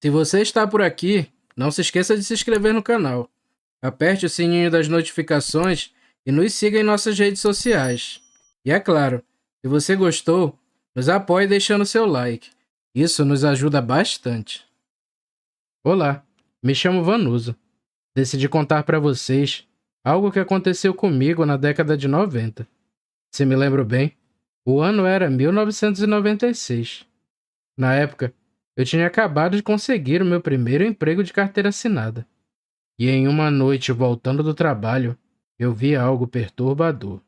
Se você está por aqui, não se esqueça de se inscrever no canal. Aperte o sininho das notificações e nos siga em nossas redes sociais. E é claro, se você gostou, nos apoie deixando seu like. Isso nos ajuda bastante. Olá, me chamo Vanusa. Decidi contar para vocês algo que aconteceu comigo na década de 90. Se me lembro bem, o ano era 1996. Na época, eu tinha acabado de conseguir o meu primeiro emprego de carteira assinada. E em uma noite, voltando do trabalho, eu vi algo perturbador.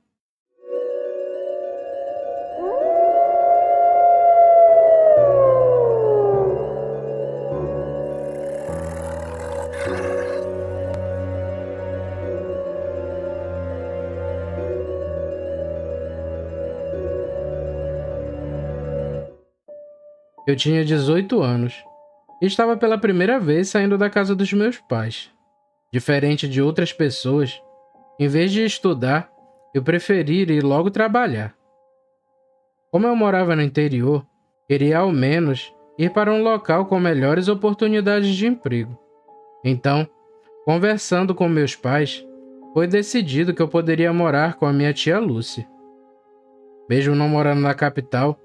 Eu tinha 18 anos e estava pela primeira vez saindo da casa dos meus pais. Diferente de outras pessoas, em vez de estudar, eu preferi ir logo trabalhar. Como eu morava no interior, queria ao menos ir para um local com melhores oportunidades de emprego. Então, conversando com meus pais, foi decidido que eu poderia morar com a minha tia Lúcia. Mesmo não morando na capital,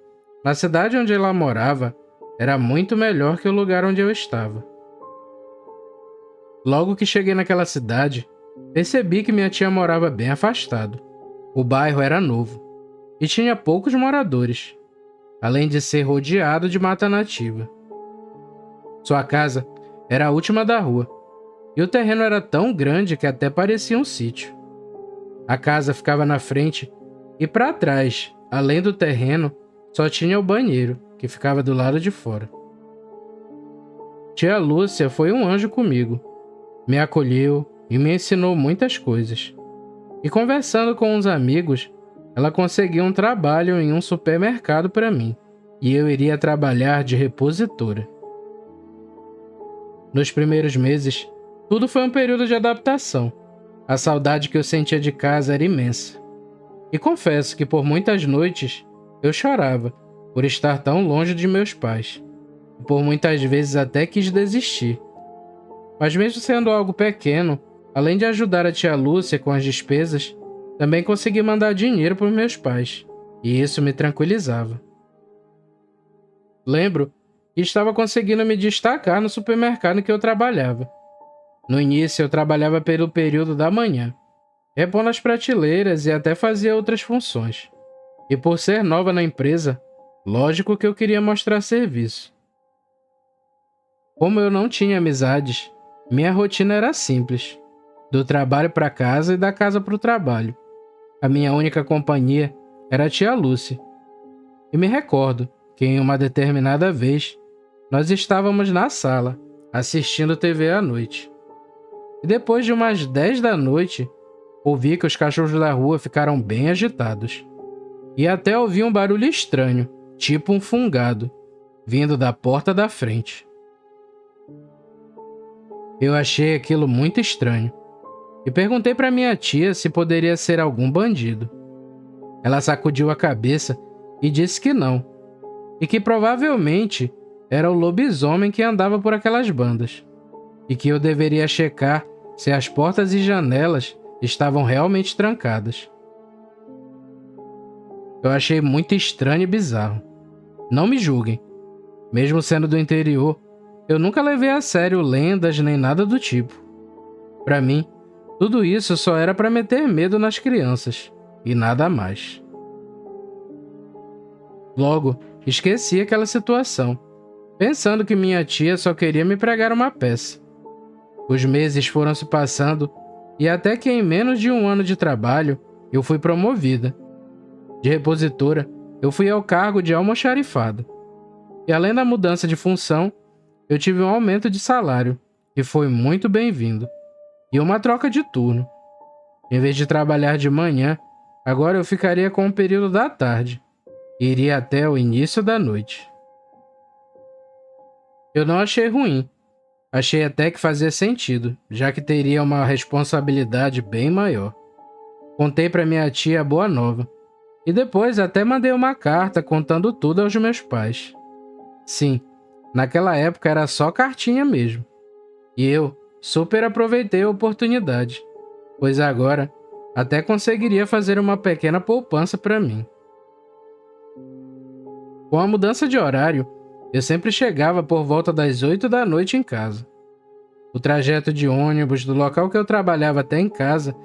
na cidade onde ela morava, era muito melhor que o lugar onde eu estava. Logo que cheguei naquela cidade, percebi que minha tia morava bem afastado. O bairro era novo e tinha poucos moradores, além de ser rodeado de mata nativa. Sua casa era a última da rua e o terreno era tão grande que até parecia um sítio. A casa ficava na frente e para trás, além do terreno, só tinha o banheiro, que ficava do lado de fora. Tia Lúcia foi um anjo comigo. Me acolheu e me ensinou muitas coisas. E conversando com uns amigos, ela conseguiu um trabalho em um supermercado para mim, e eu iria trabalhar de repositora. Nos primeiros meses, tudo foi um período de adaptação. A saudade que eu sentia de casa era imensa. E confesso que por muitas noites eu chorava por estar tão longe de meus pais. E por muitas vezes até quis desistir. Mas mesmo sendo algo pequeno, além de ajudar a tia Lúcia com as despesas, também consegui mandar dinheiro para os meus pais. E isso me tranquilizava. Lembro que estava conseguindo me destacar no supermercado em que eu trabalhava. No início eu trabalhava pelo período da manhã, repondo as prateleiras e até fazia outras funções. E por ser nova na empresa, lógico que eu queria mostrar serviço. Como eu não tinha amizades, minha rotina era simples. Do trabalho para casa e da casa para o trabalho. A minha única companhia era a tia Lúcia. E me recordo que em uma determinada vez, nós estávamos na sala, assistindo TV à noite. E depois de umas 10 da noite, ouvi que os cachorros da rua ficaram bem agitados. E até ouvi um barulho estranho, tipo um fungado, vindo da porta da frente. Eu achei aquilo muito estranho e perguntei para minha tia se poderia ser algum bandido. Ela sacudiu a cabeça e disse que não, e que provavelmente era o lobisomem que andava por aquelas bandas, e que eu deveria checar se as portas e janelas estavam realmente trancadas. Eu achei muito estranho e bizarro. Não me julguem. Mesmo sendo do interior, eu nunca levei a sério lendas nem nada do tipo. Para mim, tudo isso só era para meter medo nas crianças, e nada mais. Logo, esqueci aquela situação, pensando que minha tia só queria me pregar uma peça. Os meses foram se passando e até que em menos de um ano de trabalho, eu fui promovida. De repositora, eu fui ao cargo de almoxarifado. E além da mudança de função, eu tive um aumento de salário, que foi muito bem-vindo, e uma troca de turno. Em vez de trabalhar de manhã, agora eu ficaria com o período da tarde, e iria até o início da noite. Eu não achei ruim, achei até que fazia sentido, já que teria uma responsabilidade bem maior. Contei para minha tia a boa nova, e depois até mandei uma carta contando tudo aos meus pais. Sim, Naquela época era só cartinha mesmo. E eu super aproveitei a oportunidade, pois agora até conseguiria fazer uma pequena poupança para mim. Com a mudança de horário, eu sempre chegava por volta das 8 da noite em casa. O trajeto de ônibus do local que eu trabalhava até em casa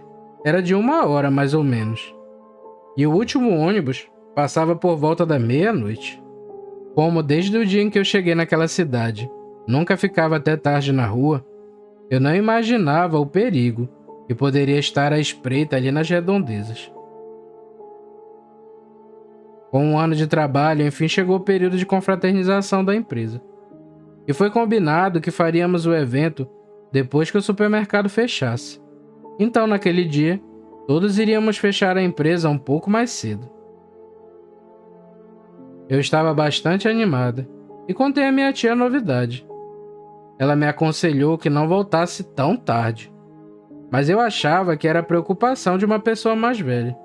era de 1 hora mais ou menos. E o último ônibus passava por volta da meia-noite. Como desde o dia em que eu cheguei naquela cidade, nunca ficava até tarde na rua, eu não imaginava o perigo que poderia estar à espreita ali nas redondezas. Com 1 ano de trabalho, enfim chegou o período de confraternização da empresa. E foi combinado que faríamos o evento depois que o supermercado fechasse. Então, naquele dia, todos iríamos fechar a empresa um pouco mais cedo. Eu estava bastante animada e contei à minha tia a novidade. Ela me aconselhou que não voltasse tão tarde, mas eu achava que era preocupação de uma pessoa mais velha.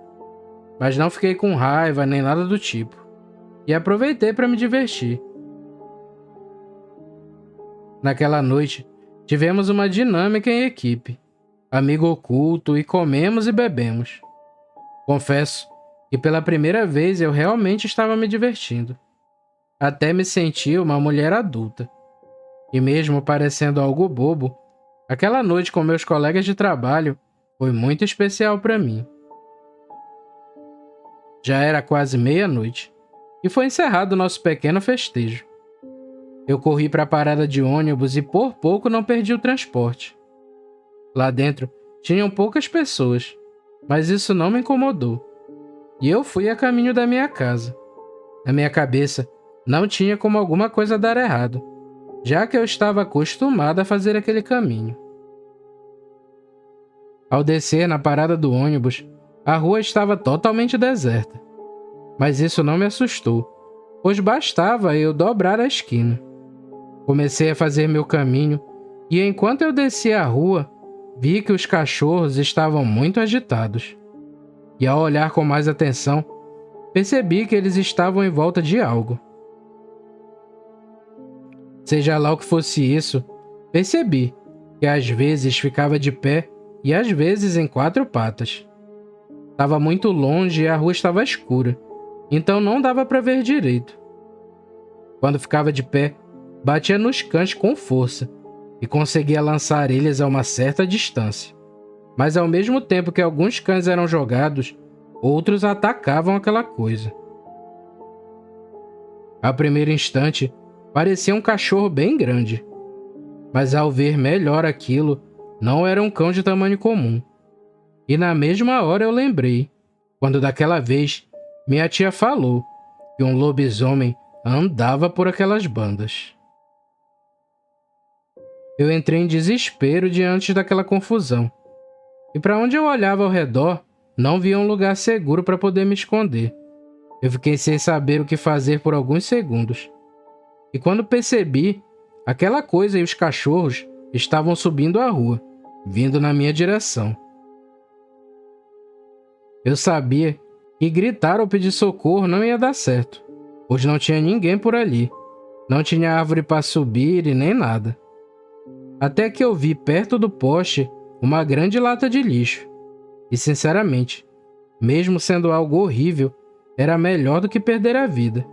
Mas não fiquei com raiva nem nada do tipo, e aproveitei para me divertir. Naquela noite, tivemos uma dinâmica em equipe, amigo oculto, e comemos e bebemos. Confesso que pela primeira vez eu realmente estava me divertindo. Até me senti uma mulher adulta. E mesmo parecendo algo bobo, aquela noite com meus colegas de trabalho foi muito especial para mim. Já era quase meia-noite e foi encerrado o nosso pequeno festejo. Eu corri para a parada de ônibus e por pouco não perdi o transporte. Lá dentro tinham poucas pessoas, mas isso não me incomodou. E eu fui a caminho da minha casa. Na minha cabeça, não tinha como alguma coisa dar errado, já que eu estava acostumada a fazer aquele caminho. Ao descer na parada do ônibus, a rua estava totalmente deserta. Mas isso não me assustou, pois bastava eu dobrar a esquina. Comecei a fazer meu caminho e enquanto eu descia a rua, vi que os cachorros estavam muito agitados. E ao olhar com mais atenção, percebi que eles estavam em volta de algo. Seja lá o que fosse isso, percebi que às vezes ficava de pé e às vezes em 4 patas. Estava muito longe e a rua estava escura, então não dava para ver direito. Quando ficava de pé, batia nos cães com força e conseguia lançar eles a uma certa distância. Mas ao mesmo tempo que alguns cães eram jogados, outros atacavam aquela coisa. A primeiro instante, parecia um cachorro bem grande, mas ao ver melhor aquilo, não era um cão de tamanho comum. E na mesma hora eu lembrei, quando daquela vez minha tia falou que um lobisomem andava por aquelas bandas. Eu entrei em desespero diante daquela confusão, e para onde eu olhava ao redor, não via um lugar seguro para poder me esconder. Eu fiquei sem saber o que fazer por alguns segundos. E quando percebi, aquela coisa e os cachorros estavam subindo a rua, vindo na minha direção. Eu sabia que gritar ou pedir socorro não ia dar certo, pois não tinha ninguém por ali. Não tinha árvore para subir e nem nada. Até que eu vi perto do poste uma grande lata de lixo. E sinceramente, mesmo sendo algo horrível, era melhor do que perder a vida.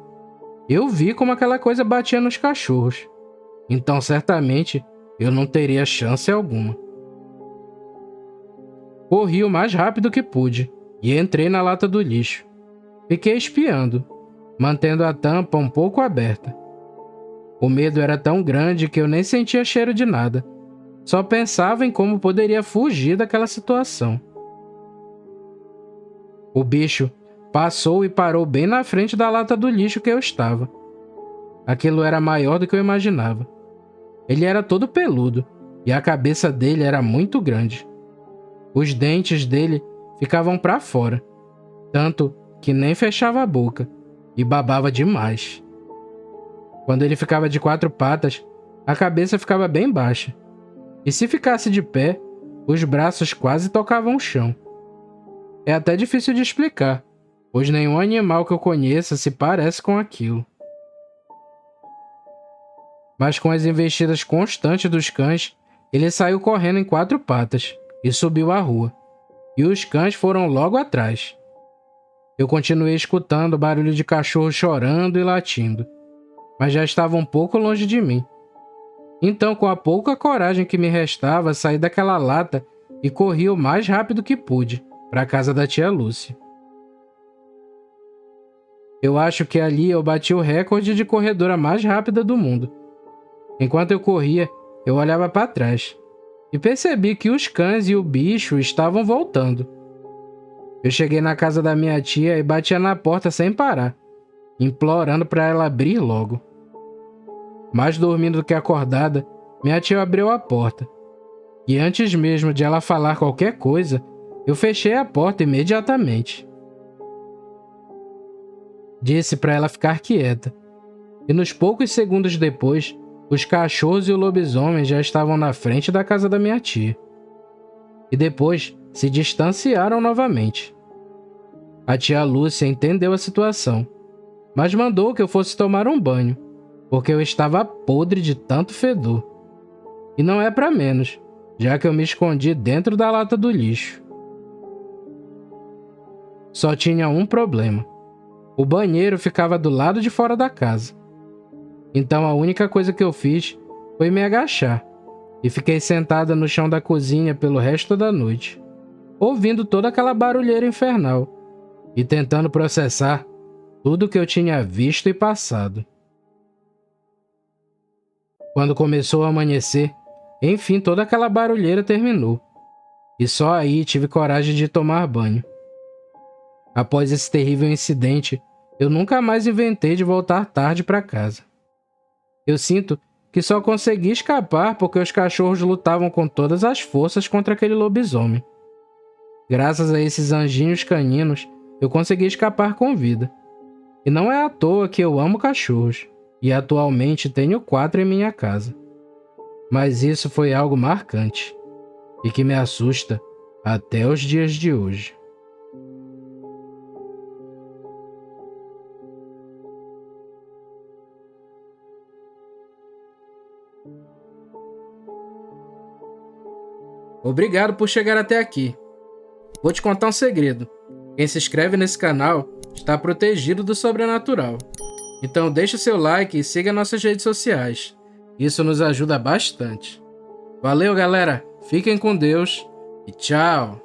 Eu vi como aquela coisa batia nos cachorros. Então certamente eu não teria chance alguma. Corri o mais rápido que pude e entrei na lata do lixo. Fiquei espiando, mantendo a tampa um pouco aberta. O medo era tão grande que eu nem sentia cheiro de nada. Só pensava em como poderia fugir daquela situação. O bicho passou e parou bem na frente da lata do lixo que eu estava. Aquilo era maior do que eu imaginava. Ele era todo peludo e a cabeça dele era muito grande. Os dentes dele ficavam para fora, tanto que nem fechava a boca e babava demais. Quando ele ficava de 4 patas, a cabeça ficava bem baixa. E se ficasse de pé, os braços quase tocavam o chão. É até difícil de explicar, pois nenhum animal que eu conheça se parece com aquilo. mas com as investidas constantes dos cães, ele saiu correndo em 4 patas e subiu a rua. E os cães foram logo atrás. Eu continuei escutando o barulho de cachorro chorando e latindo, mas já estava um pouco longe de mim. Então, com a pouca coragem que me restava, saí daquela lata e corri o mais rápido que pude para a casa da tia Lúcia. Eu acho que ali eu bati o recorde de corredora mais rápida do mundo. Enquanto eu corria, eu olhava para trás e percebi que os cães e o bicho estavam voltando. Eu cheguei na casa da minha tia e batia na porta sem parar, implorando para ela abrir logo. Mais dormindo do que acordada, minha tia abriu a porta. E antes mesmo de ela falar qualquer coisa, eu fechei a porta imediatamente. Disse para ela ficar quieta. E nos poucos segundos depois, os cachorros e o lobisomem já estavam na frente da casa da minha tia. E depois se distanciaram novamente. A tia Lúcia entendeu a situação, mas mandou que eu fosse tomar um banho, porque eu estava podre de tanto fedor. E não é para menos, já que eu me escondi dentro da lata do lixo. Só tinha um problema. O banheiro ficava do lado de fora da casa. Então a única coisa que eu fiz foi me agachar e fiquei sentada no chão da cozinha pelo resto da noite, ouvindo toda aquela barulheira infernal e tentando processar tudo que eu tinha visto e passado. Quando começou a amanhecer, enfim toda aquela barulheira terminou, e só aí tive coragem de tomar banho. Após esse terrível incidente, eu nunca mais inventei de voltar tarde para casa. Eu sinto que só consegui escapar porque os cachorros lutavam com todas as forças contra aquele lobisomem. Graças a esses anjinhos caninos, eu consegui escapar com vida. E não é à toa que eu amo cachorros, e atualmente tenho 4 em minha casa. Mas isso foi algo marcante, e que me assusta até os dias de hoje. Obrigado por chegar até aqui. Vou te contar um segredo. Quem se inscreve nesse canal está protegido do sobrenatural. Então deixe seu like e siga nossas redes sociais. Isso nos ajuda bastante. Valeu, galera. Fiquem com Deus e tchau.